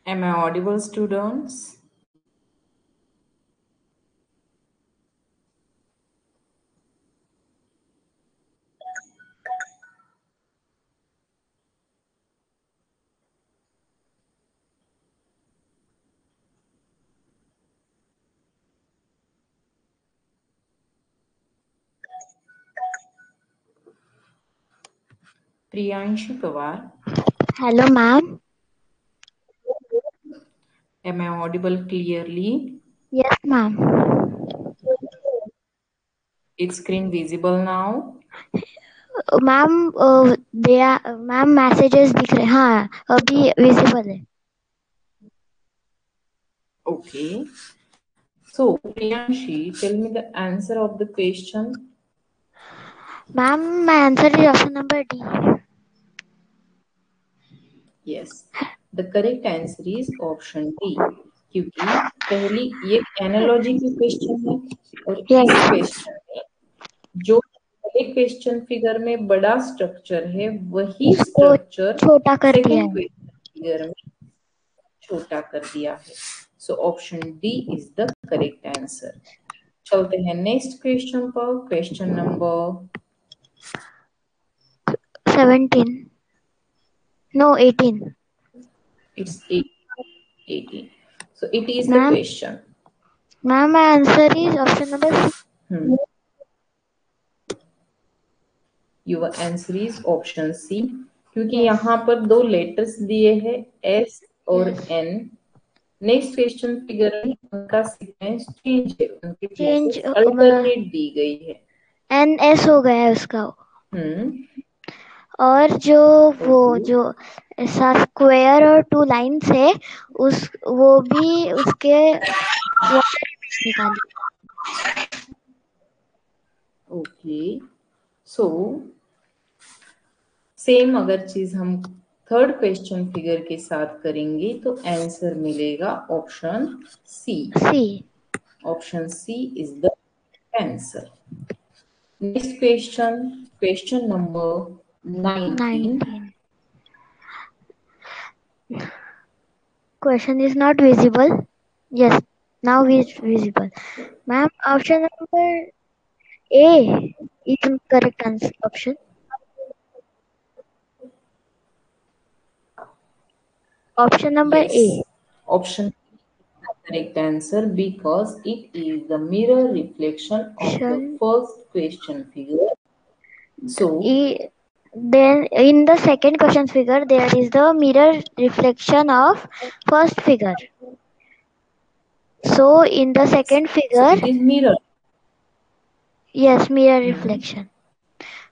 Am I audible, students? Priyanshi Pawar. Hello, ma'am. Am I audible clearly? Yes, ma'am. Is screen visible now? Ma'am ma'am messages दिख रहे, हाँ अभी visible है. Okay. So, Priyanshi, tell me the answer of the question. Ma'am my answer is option number D. Yes. The correct answer is option D. क्योंकि पहली ये analogy की question है और इस Yes. क्वेश्चन में जो पहले क्वेश्चन फिगर में बड़ा स्ट्रक्चर है वही उसको स्ट्रक्चर छोटा कर दिया सेकंड है. क्वेश्चन फिगर में छोटा कर दिया है. सो option D is the correct answer. चलते हैं नेक्स्ट क्वेश्चन पर. Question number 17. No, 18. It's 18. So it is the ma'am question. Ma'am my answer is option number C. Your answer is option C. क्योंकि यहाँ पर दो लेटर्स दिए हैं S और N. नेक्स्ट क्वेश्चन फिगर में उनका सीक्वेंस चेंज है, उनकी प्लेसेस अल्टरनेट दी गई है. NS हो गया है उसका. और जो वो जो ऐसा स्क्वायर और 2 लाइन्स है वो भी उसके निकाली. ओके. सो सेम अगर चीज हम थर्ड क्वेश्चन फिगर के साथ करेंगे तो आंसर मिलेगा option C. Option C is the answer. Next question, question number 19. Question is not visible. Yes, now it's visible. Ma'am, option number A is the correct answer option. Option number Yes. A. Option correct answer because it is the mirror reflection of the first question figure. So then in the second question figure there is the mirror reflection of first figure. So in the second figure, so it is mirror. Yes, mirror reflection.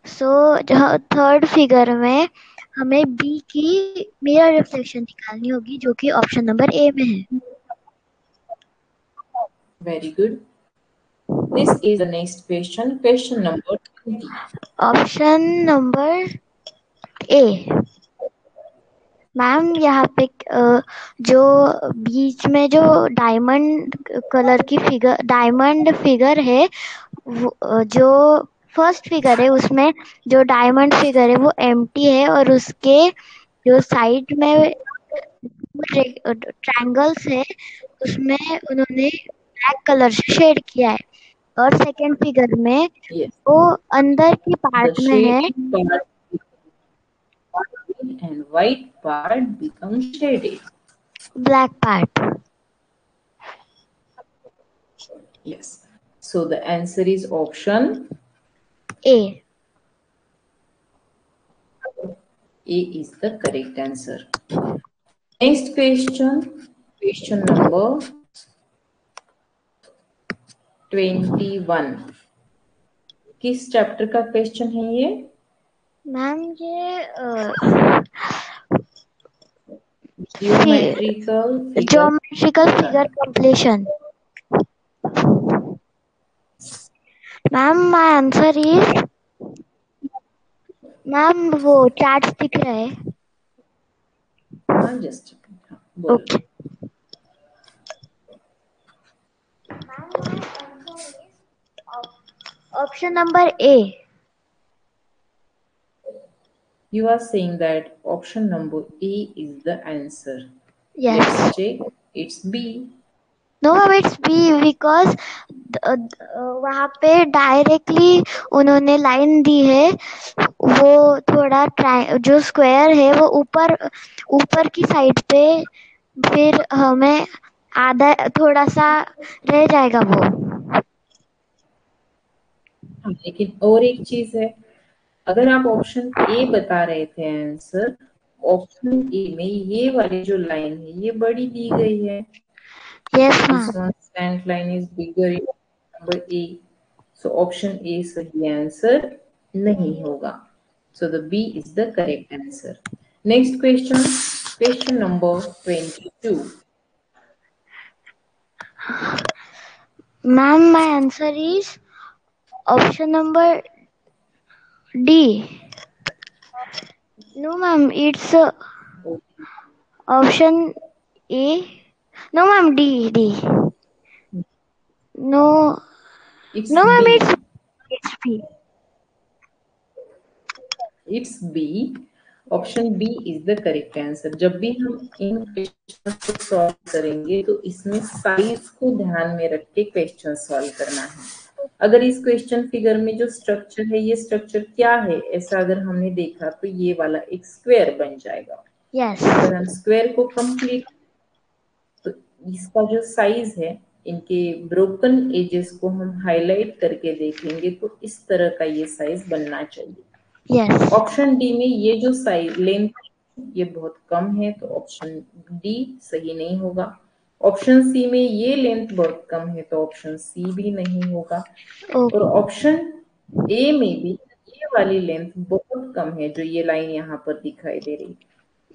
So third figure में हमें B की mirror reflection निकालनी होगी जो कि option number A में है. Very good. This is the next question. Question number 20. Option number A. Ma'am यहाँ पे जो बीच में जो डायमंड कलर की फिगर डायमंड फिगर है जो फर्स्ट फिगर है उसमें जो डायमंड फिगर है वो एम्प्टी है और उसके जो साइड में ट्रायंगल्स है उसमें उन्होंने ब्लैक कलर से शेड किया है. और सेकंड फिगर में वो अंदर की पार्ट में है and white part becomes shaded. Black part. Yes. So the answer is option A. A is the correct answer. Next question. Question number 21. किस चैप्टर का क्वेश्चन है ये? मैम ये geometrical figure completion. Ma'am my answer is ma'am वो charts दिख रहा है. हाँ just okay. Option number A. You are saying that option number A is the answer. Yes. Let's check. It's B. No ma'am it's B because वहाँ पे directly उन्होंने line दी है, वो थोड़ा जो स्क्वायर है वो ऊपर ऊपर की साइड पे, फिर हमें आधा थोड़ा सा रह जाएगा वो। लेकिन और एक चीज है, अगर आप ऑप्शन ए बता रहे थे आंसर, ऑप्शन ए में ये वाली जो लाइन है ये बड़ी दी गई है। Yes this ma'am. One slant line is bigger number A, so option A सही आंसर नहीं होगा। So the B is the correct answer. Next question, question number 22. Ma'am my answer is option number D. No ma'am it's option A. No ma'am D. No It's no ma'am B. It's B. It's B. Option B is the correct answer. जब भी हम इन question को solve करेंगे तो इसमें size को ध्यान में रख के क्वेश्चन सॉल्व करना है। अगर इस क्वेश्चन फिगर में जो स्ट्रक्चर है, ये स्ट्रक्चर क्या है ऐसा अगर हमने देखा तो ये वाला एक स्क्वायर बन जाएगा। यस। अगर हम स्क्वायर को कंप्लीट, तो इसका जो साइज है, इनके ब्रोकन एजेस को हम हाईलाइट करके देखेंगे तो इस तरह का ये साइज बनना चाहिए। यस। ऑप्शन डी में ये जो साइज लेंथ ये बहुत कम है, तो ऑप्शन डी सही नहीं होगा। ऑप्शन सी में ये लेंथ बहुत कम है, तो ऑप्शन सी भी नहीं होगा। और ऑप्शन ए में भी ये वाली लेंथ बहुत कम है, जो ये लाइन यहाँ पर दिखाई दे रही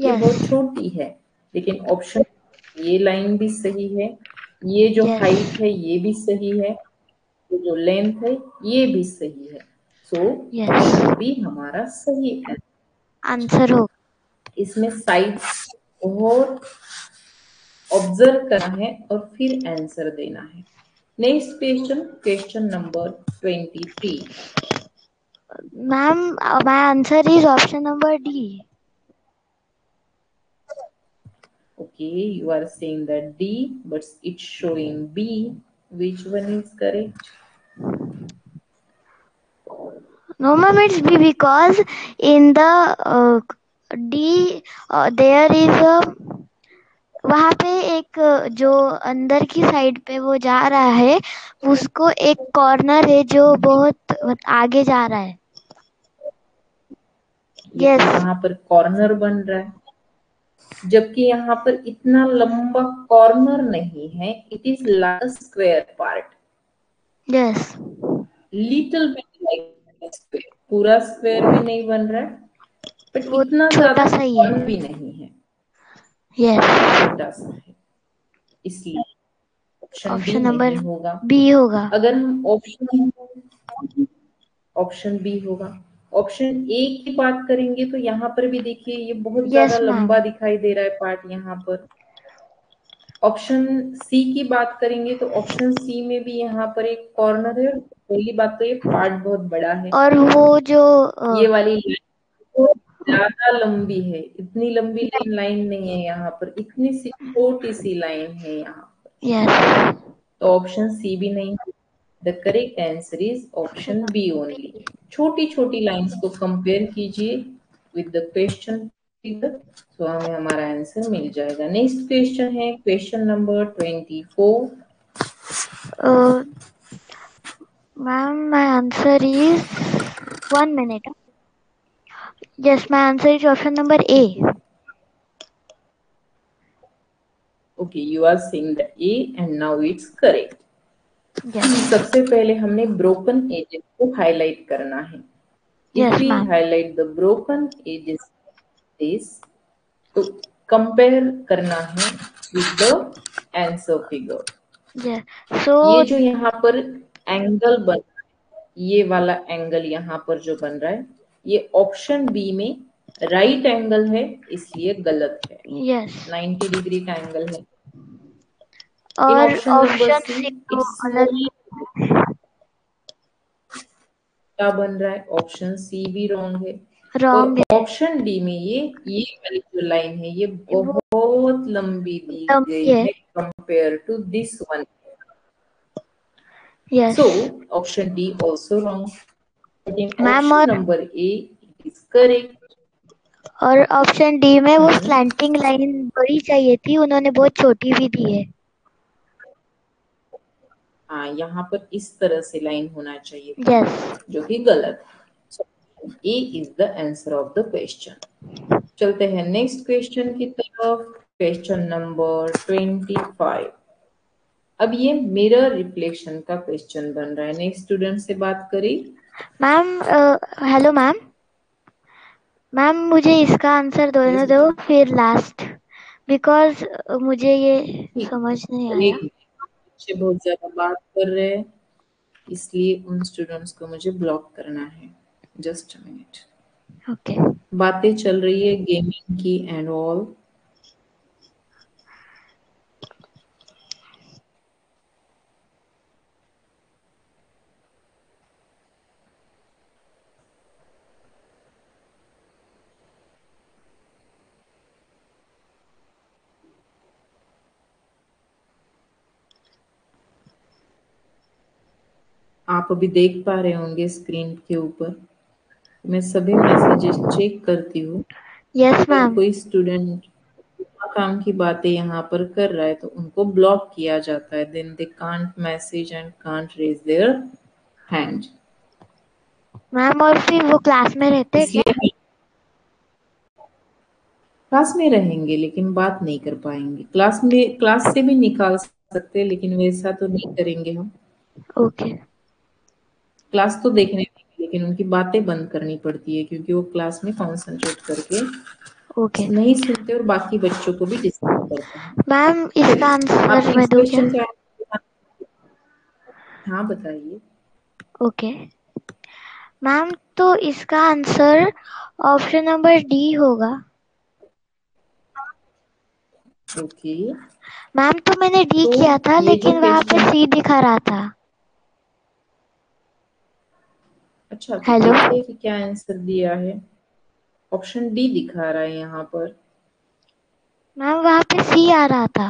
ये बहुत छोटी है। लेकिन ऑप्शन ये लाइन भी सही है, ये जो हाइट है ये भी सही है, ये जो लेंथ है ये भी सही है। सो ऑप्शन बी हमारा सही आंसर हो। इसमें साइड्स बहुत ऑब्जर्व करना है और फिर आंसर देना है। Next question, question number 23. Ma'am my answer is option number D. Okay, you are saying that D, but it's showing B. Which one is correct? No ma'am it's B because in the D there is a वहाँ पे एक जो अंदर की side पे वो जा रहा है, उसको एक कॉर्नर है जो बहुत आगे जा रहा है। यस, यहाँ पर कॉर्नर बन रहा है, जबकि यहाँ पर इतना लंबा कॉर्नर नहीं है। It is like square part. Yes. Little bit like square, पूरा स्क्वायर भी नहीं बन रहा है, बट वो इतना छोटा ज्यादा सा ही है। भी नहीं है। यस। छोटा सा है, इसलिए ऑप्शन नंबर नहीं होगा। बी होगा। अगर हम ऑप्शन बी होगा। ऑप्शन ए की बात करेंगे तो यहाँ पर भी देखिए ये बहुत ज्यादा लंबा दिखाई दे रहा है पार्ट यहाँ पर। ऑप्शन सी की बात करेंगे तो ऑप्शन सी में भी यहाँ पर एक कॉर्नर है। पहली बात तो ये पार्ट बहुत बड़ा है, और वो जो ये वाली लाइन ज्यादा लंबी है। इतनी लंबी लाइन नहीं है यहाँ पर, इतनी सी छोटी सी लाइन है यहाँ पर। यस। तो ऑप्शन सी भी नहीं। The correct answer is option B only. छोटी छोटी लाइंस को कंपेयर कीजिए विद द क्वेश्चन फिगर, तो हमें हमारा आंसर मिल जाएगा। नेक्स्ट क्वेश्चन है question number 24. Ma'am my answer is 1 minute. Yes, my answer is option number A. Okay, you are saying the A and now it's correct. Yes. सबसे पहले हमने broken edges को highlight करना है। If we highlight the broken edges this, तो compare करना है with the answer figure. Yeah. So ये जो यहाँ पर एंगल बन रहा है, ये वाला एंगल यहाँ पर जो बन रहा है, ये ऑप्शन बी में राइट एंगल है, इसलिए गलत है। yes. 90 डिग्री का एंगल है। और ऑप्शन सी क्या बन रहा है? ऑप्शन सी भी रॉन्ग है। रॉन्ग है। ऑप्शन डी में ये वाली जो लाइन है ये बहुत लंबी दी गई है। है compare to this one. Yes. So option D also wrong. Ma'am option और नंबर ए इज करेक्ट। और ऑप्शन डी में वो स्लैंटिंग लाइन बड़ी चाहिए थी, उन्होंने बहुत छोटी भी दी है। हाँ, यहाँ पर इस तरह से लाइन होना चाहिए यस। जो कि गलत है। A is the answer of the question. चलते हैं नेक्स्ट क्वेश्चन की तरफ। Question number 25। अब ये मिरर रिफ्लेक्शन का क्वेश्चन बन रहा है। नेक्स्ट स्टूडेंट से बात करें। Ma'am hello ma'am. मैम मुझे इसका आंसर दोनों दो फिर लास्ट, बिकॉज मुझे ये समझ नहीं आया। बच्चे बहुत ज्यादा बात कर रहे हैं, इसलिए उन स्टूडेंट्स को मुझे ब्लॉक करना है। Just a minute. ओके। बातें चल रही है गेमिंग की एंड ऑल। आप अभी देख पा रहे होंगे स्क्रीन के ऊपर मैं सभी मैसेजेस चेक करती हूँ। यस अगर मैम। कोई स्टूडेंट काम की बातें यहाँ पर कर रहा है तो उनको ब्लॉक किया जाता है। Then they can't message and can't raise their hand. Ma'am और फिर वो क्लास में रहते हैं क्या? इसलिए क्लास में रहेंगे लेकिन बात नहीं कर पाएंगे। क्लास से भी निकाल सकते हैं लेकिन वैसा तो नहीं करेंगे हम। ओके। क्लास तो देखने देंगे लेकिन उनकी बातें बंद करनी पड़ती है क्योंकि वो क्लास में कॉन्सेंट्रेट करके ओके नहीं सुनते और बाकी बच्चों को भी डिस्टर्ब करते हैं। मैम, इसका आप आंसर मैं नेक्स्ट दूं क्या? क्वेश्चन का हाँ बताइए। ओके मैम, तो इसका आंसर ऑप्शन नंबर डी होगा। ओके मैम तो मैंने डी तो किया था ये जो लेकिन वहां पे क्वेश्चन सी दिखा रहा था। अच्छा तो हेलो देखिए कि क्या आंसर दिया है। ऑप्शन डी दिखा रहा है यहाँ पर। मैम, वहां पे सी आ रहा था।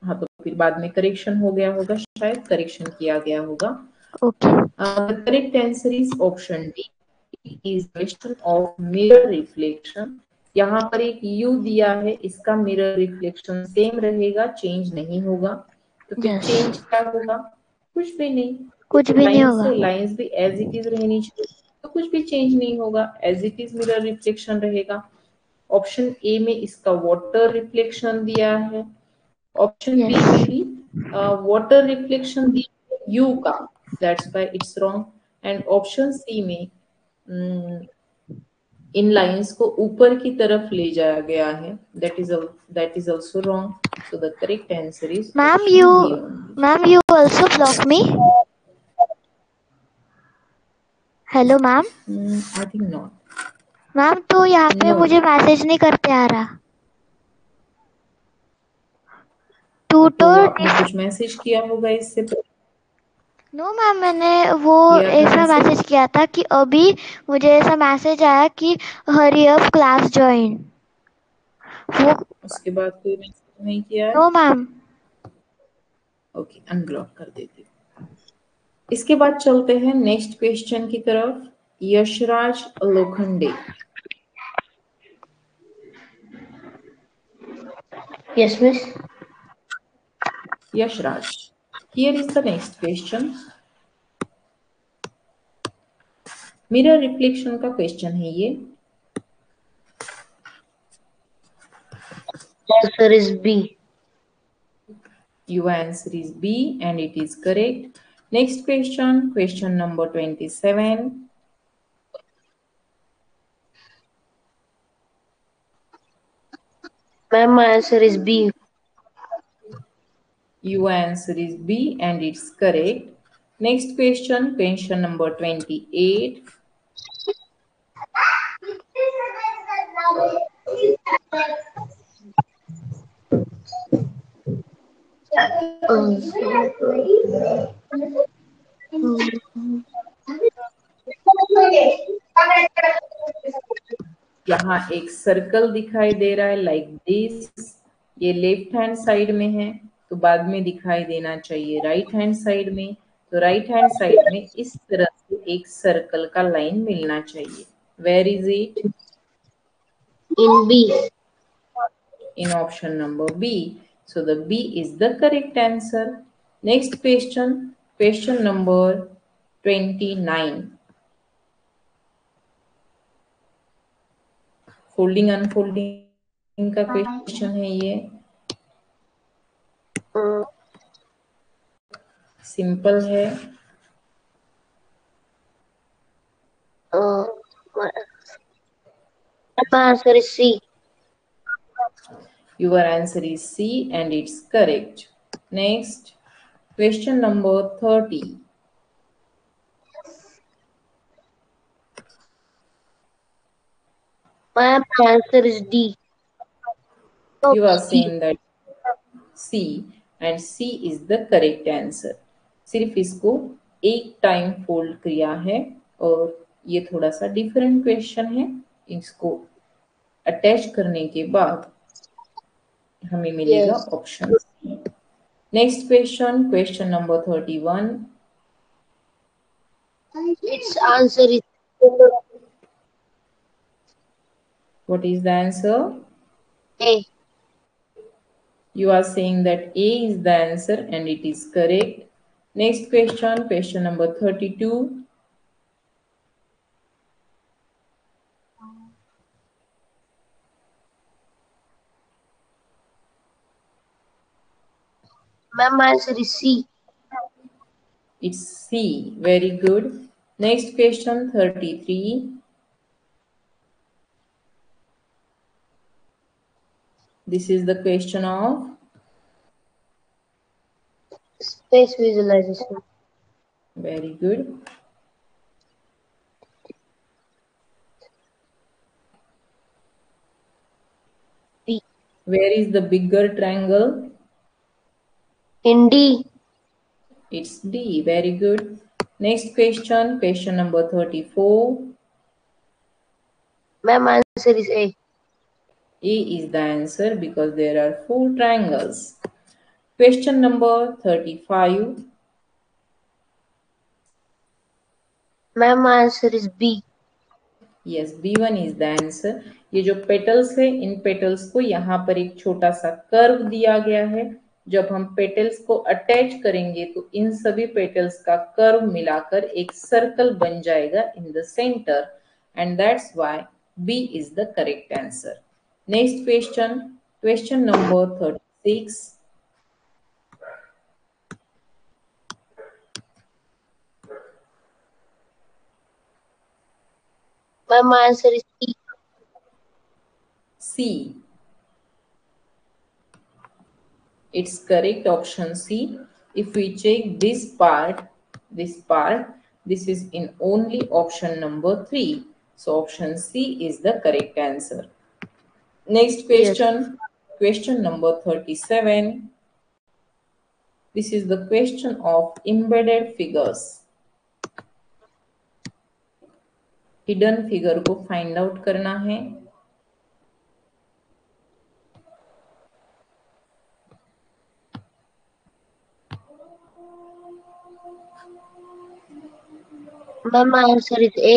हाँ तो फिर बाद में करेक्शन हो गया होगा, शायद करेक्शन किया गया होगा। Okay. Correct answer is option D is question of mirror reflection. यहाँ पर एक यू दिया है, इसका मिरर रिफ्लेक्शन सेम रहेगा, चेंज नहीं होगा। तो फिर यस। चेंज क्या होगा? कुछ भी नहीं। कुछ भी नहीं लाइन्स होगा। है, लाइन्स भी एज इट इज रहनी चाहिए, तो कुछ भी चेंज नहीं होगा, as it is mirror reflection रहेगा। ऑप्शन ए में इसका वाटर रिफ्लेक्शन दिया है। ऑप्शन बी में यस। भी वाटर रिफ्लेक्शन दिया है यू का, that's why it's wrong. And option C में इन लाइंस को ऊपर की तरफ ले जाया गया है, that is also wrong. So the correct answer is ma'am you option B only. Ma'am you also block me. Hello ma'am. I think not. Ma'am तो यहाँ पे नो मुझे मैसेज नहीं करते आ रहा। तो ट्यूटर आपने कुछ मैसेज किया होगा इससे पहले। नो मैम, मैंने वो किया था ऐसा मैसेज किया था कि अभी मुझे ऐसा मैसेज आया कि हरी अप क्लास ज्वाइन। वो उसके बाद कोई मैसेज नहीं किया है? No ma'am. ओके अनब्लॉक कर देती हूँ। इसके बाद चलते हैं नेक्स्ट क्वेश्चन की तरफ। Yashraj Lokhande. Yes, miss. Yashraj, here is the next question। Mirror reflection का क्वेश्चन है ये। Answer is B. Your answer is B and it is correct. Next question, question number 27। Ma'am, my answer is B. Your answer is B and it's correct. Next question, question number 28। यहाँ एक circle दिखाई दे रहा है like this, ये left hand side में है, तो बाद में दिखाई देना चाहिए राइट हैंड साइड में। तो राइट हैंड साइड में इस तरह से एक सर्कल का लाइन मिलना चाहिए। Where is it? In B. In option number B. So the B is the correct answer. Next question, question number 29. Folding unfolding का क्वेश्चन है ये। सिंपल है। My answer is C. Your answer is C and it's correct. Next, question number 30. My answer is D. You are saying that C and C is the correct answer. सिर्फ इसको एक time fold किया है और ये थोड़ा सा different question है। इसको अटैच करने के बाद हमें मिलेगा option C. Next question, question number 31. Its answer is What is the answer? A. You are saying that A is the answer and it is correct. Next question, question number 32. My answer is C. It's C. Very good. Next question, 33. This is the question of Space visualization. very good. D. Where is the bigger triangle? In D. It's D. Very good. Next question, question number 34. My answer is A. A is the answer because there are 4 triangles. Question number 35. My answer is B. Yes, B1 is the answer. ये जो petals है, इन petals को यहाँ पर एक छोटा सा curve दिया गया है। जब हम पेटल्स को अटैच करेंगे तो इन सभी पेटल्स का कर्व मिलाकर एक सर्कल बन जाएगा in the centre, and that's why B is the correct answer. Next question, question number 36. My answer is C. C. It's correct, option C. If we check this part, this is in only option number 3. So option C is the correct answer. Next question, question number 37. This is the question of embedded figures. Hidden figure को find out करना है। My answer is A.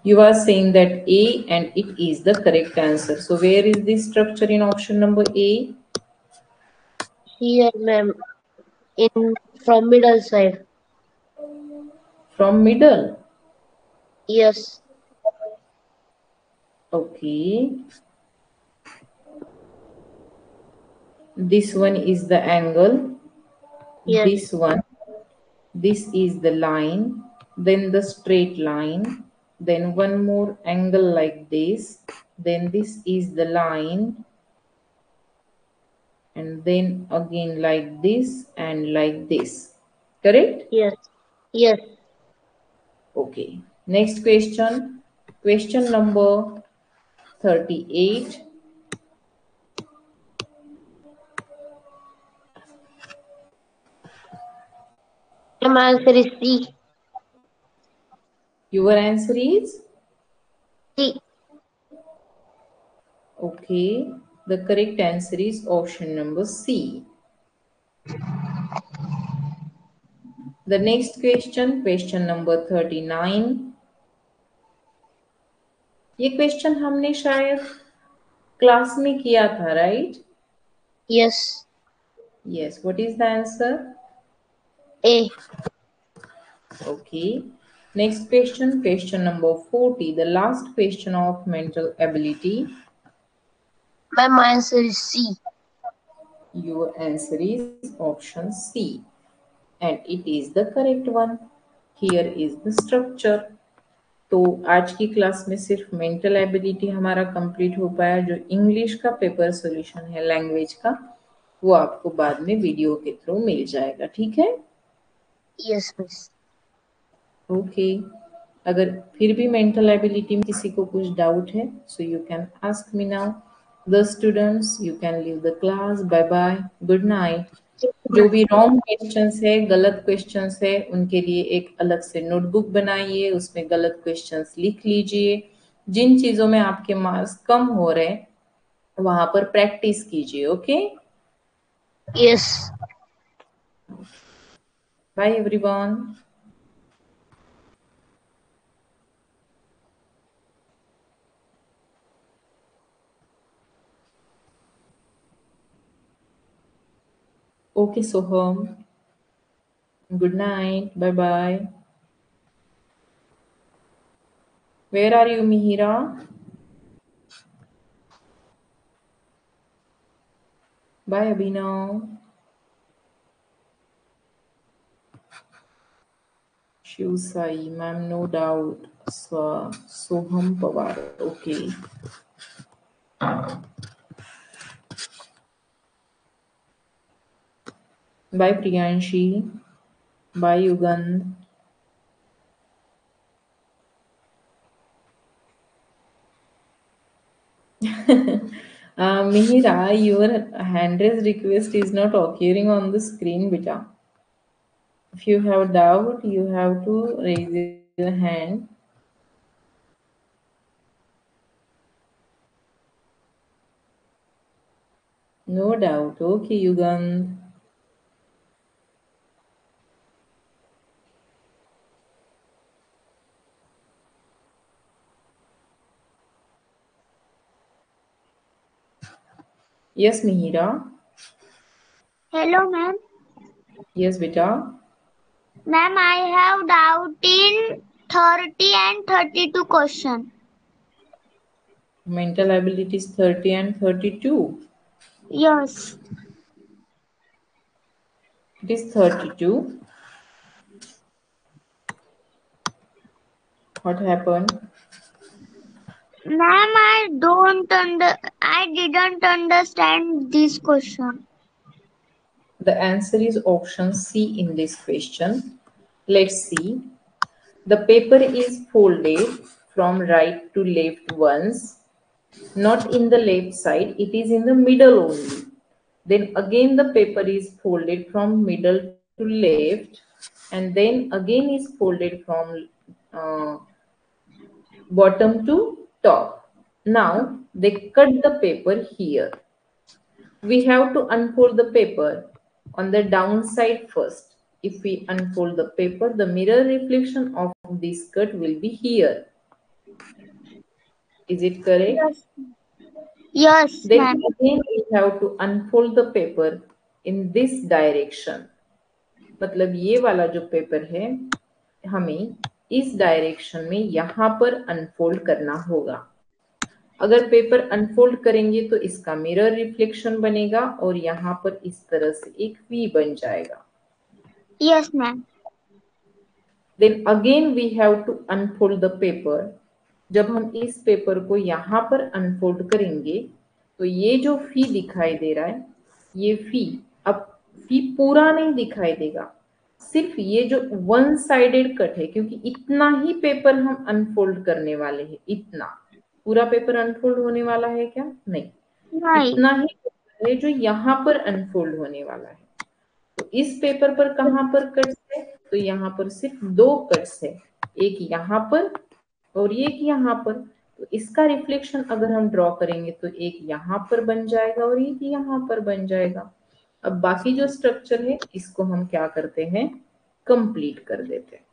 You are saying that A and it is the correct answer. So where is this structure in option number A? Here, ma'am. From middle side. From middle? Yes. Okay. This one is the angle. Yes. This one. This is the line. Then the straight line. Then one more angle like this. Then this is the line. And then again like this and like this. Correct? Yes. Yes. Okay. Next question. Question number 38. My answer is C. Your answer is? C. Okay, the correct answer is option number C. The next question, question number 39. ये question हमने शायद class में किया था, right? Yes. Yes. What is the answer? A. Okay. Next question, question number 40. The last question of mental ability. Ma'am, my answer is C. Your answer is option C. And it is the correct one. Here is the structure. तो आज की class में सिर्फ mental ability हमारा complete हो पाया। जो English का पेपर सॉल्यूशन है लैंग्वेज का, वो आपको बाद में वीडियो के थ्रू मिल जाएगा, ठीक है? Yes, miss. ओके। अगर फिर भी मेंटल एबिलिटी में किसी को कुछ डाउट है, so you can ask me now. The students, you can leave the class. Bye bye, good night. जो भी रॉन्ग क्वेश्चंस है, गलत क्वेश्चंस है, उनके लिए एक अलग से नोटबुक बनाइए, उसमें गलत क्वेश्चंस लिख लीजिए। जिन चीजों में आपके मार्क्स कम हो रहे हैं वहां पर प्रैक्टिस कीजिए। Okay, Yes. Bye everyone. Okay Soham, good night, bye bye. Where are you, Mihira? Bye, Abhinav. Shiv Sai, ma'am, no doubt. Soham Pawar, okay. Bye, Priyanshi. Bye, Yugand. Mihira, your hand raise request is not occurring on the screen, beta. If you have doubt, you have to raise your hand. No doubt. Okay, Yugand. Yes, Mihira. Hello, ma'am. Yes, beta. Ma'am, I have doubt in 30 and 32 question. Mental abilities 30 and 32. Yes. It is 32. What happened? Ma'am, I didn't understand this question. The answer is option C in this question. Let's see. The paper is folded from right to left once, not in the left side, it is in the middle only. Then again the paper is folded from middle to left, and then again is folded from bottom to top. Now they cut the paper here. We have to unfold the paper on the downside first. If we unfold the paper, the mirror reflection of this cut will be here. Is it correct? Yes. Yes, Then ma'am. again we have to unfold the paper in this direction. मतलब ये वाला जो paper है हमें इस direction में यहाँ पर अनफोल्ड करना होगा। अगर पेपर अनफोल्ड करेंगे तो इसका मिरर रिफ्लेक्शन बनेगा और यहाँ पर इस तरह से एक वी बन जाएगा। Yes, ma'am. Then again we have to unfold the paper. जब हम इस पेपर को यहाँ पर अनफोल्ड करेंगे तो ये जो फी दिखाई दे रहा है, ये फी अब फी पूरा नहीं दिखाई देगा, सिर्फ ये जो वन साइडेड कट है, क्योंकि इतना ही पेपर हम अनफोल्ड करने वाले हैं। इतना पूरा पेपर अनफोल्ड होने वाला है क्या? नहीं, इतना ही पेपर है जो यहाँ पर अनफोल्ड होने वाला है। तो इस पेपर पर कहाँ पर कट्स है? तो यहाँ पर सिर्फ दो कट्स है, एक यहाँ पर और एक यहाँ पर। तो इसका रिफ्लेक्शन अगर हम ड्रॉ करेंगे तो एक यहाँ पर बन जाएगा और एक यहाँ पर बन जाएगा। अब बाकी जो स्ट्रक्चर है इसको हम क्या करते हैं, कंप्लीट कर देते हैं।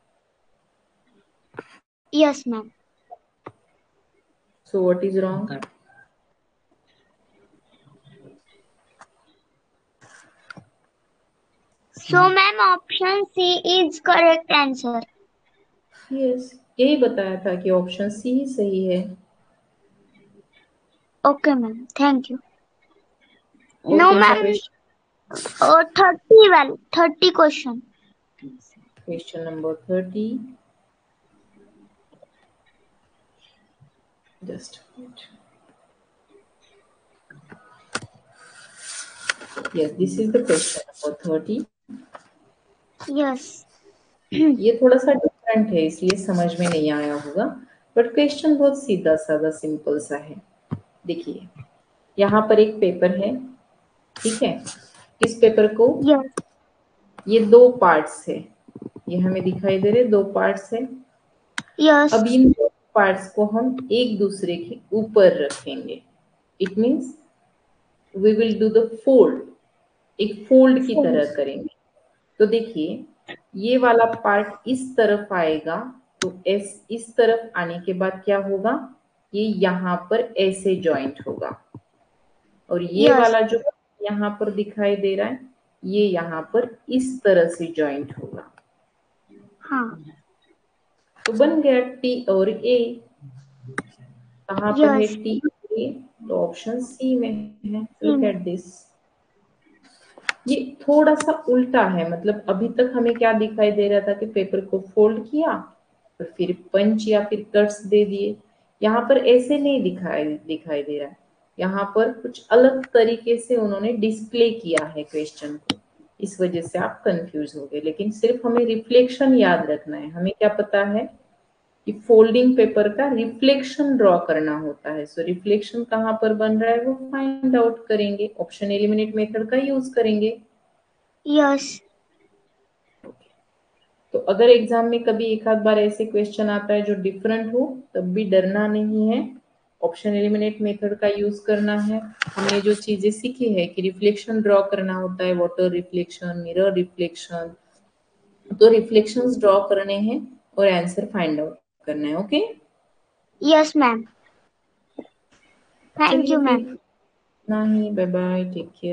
Yes ma'am. So what is wrong? So ma'am option C is correct answer. Yes, यही बताया था कि ऑप्शन सी ही सही है। Okay ma'am, thank you. और नो कौन सा मैम, question? 30 question. Question number 30। Just yes, this is the question number 30. Yes. ये थोड़ा सा डिफरेंट है इसलिए समझ में नहीं आया होगा, बट क्वेश्चन बहुत सीधा साधा सिंपल सा है। देखिए यहाँ पर एक पेपर है, ठीक है। इस पेपर को यस। ये दो पार्ट्स है, ये हमें दिखाई दे रहे दो पार्ट्स है। यस। अब इन दो पार्ट्स को हम एक दूसरे के ऊपर रखेंगे। It means we will do the fold, एक फोल्ड की तरह करेंगे। तो देखिए ये वाला पार्ट इस तरफ आएगा, तो इस तरफ आने के बाद क्या होगा, ये यहाँ पर ऐसे जॉइंट होगा, और ये वाला जो यहाँ पर दिखाई दे रहा है ये यहाँ पर इस तरह से जॉइंट होगा। हाँ। तो बन गया टी और ए। कहाँ पर है टी ए? तो ऑप्शन सी में है। लुक एट दिस, ये थोड़ा सा उल्टा है। मतलब अभी तक हमें क्या दिखाई दे रहा था कि पेपर को फोल्ड किया और फिर पंच या फिर कट्स दे दिए। यहाँ पर ऐसे नहीं दिखाई दे रहा है, यहाँ पर कुछ अलग तरीके से उन्होंने डिस्प्ले किया है क्वेश्चन को, इस वजह से आप कंफ्यूज हो गए। लेकिन सिर्फ हमें रिफ्लेक्शन याद रखना है। हमें क्या पता है कि फोल्डिंग पेपर का रिफ्लेक्शन ड्रॉ करना होता है। सो रिफ्लेक्शन कहाँ पर बन रहा है वो फाइंड आउट करेंगे, ऑप्शन एलिमिनेट मेथड का यूज करेंगे। यस। तो अगर एग्जाम में कभी एक आध बार ऐसे क्वेश्चन आता है जो डिफरेंट हो, तब भी डरना नहीं है, ऑप्शन एलिमिनेट मेथड का यूज करना है। हमने जो चीजें सीखी है कि रिफ्लेक्शन ड्रॉ करना होता है, वाटर रिफ्लेक्शन, मिरर रिफ्लेक्शन, तो रिफ्लेक्शंस ड्रॉ करने हैं और आंसर फाइंड आउट करना है। Okay, yes ma'am, thank you ma'am. नहीं, बाय बाय, टेक केयर।